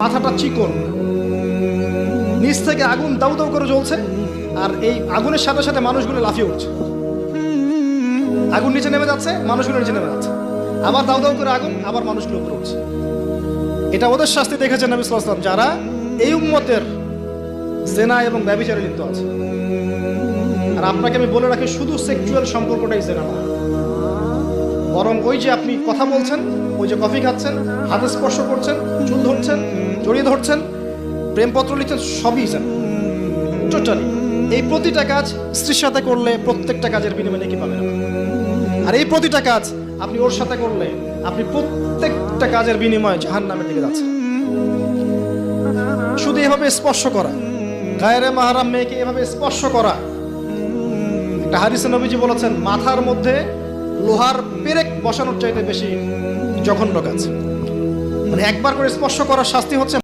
মাথাটা চিকন, নিচ থেকে আগুন দাউ দাউ করে জ্বলছে, আর এই আগুনের সাথে সাথে মানুষগুলো লাফিয়ে উঠছে। আগুন নিচে নেমে যাচ্ছে, মানুষগুলো নিচে নেমে যাচ্ছে, আবার দাউ দাউ করে আগুন, আবার মানুষগুলো উপরে উঠছে। এটা ওদের শাস্তি দেখেছেন নবী সাল্লাল্লাহু আলাইহি ওয়াসাল্লাম, যারা এই উম্মতের জেনা এবং ব্যভিচারে লিপ্ত আছে। আর আপনাকে আমি বলে রাখি, শুধু সেক্সুয়াল সম্পর্কটাই জেনা না, বরং ওই যে আপনি কথা বলছেন, ওই যে কফি খাচ্ছেন, হাতে স্পর্শ করছেন, চুল ধরছেন, জড়িয়ে ধরছেন, প্রেমপত্র লিখছেন, সবই জেনা টোটালি। এই প্রতিটা কাজ স্ত্রীর সাথে করলে প্রত্যেকটা কাজের বিনিময়ে নেকি পাবেন আপনি। আর এই প্রতিটা কাজ আপনি ওর সাথে করলে আপনি প্রত্যেকটা কাজের বিনিময়ে জাহান্নামের দিকে যাচ্ছেন। শুধু এভাবে স্পর্শ করা, গায়রে মাহরাম মেয়েকে এভাবে স্পর্শ করা, একটা হাদিসে নবীজি বলেছেন মাথার মধ্যে লোহার পেরেক বসানোর চাইতে বেশি জঘন্য কাজ। মানে একবার করে স্পর্শ করার শাস্তি হচ্ছে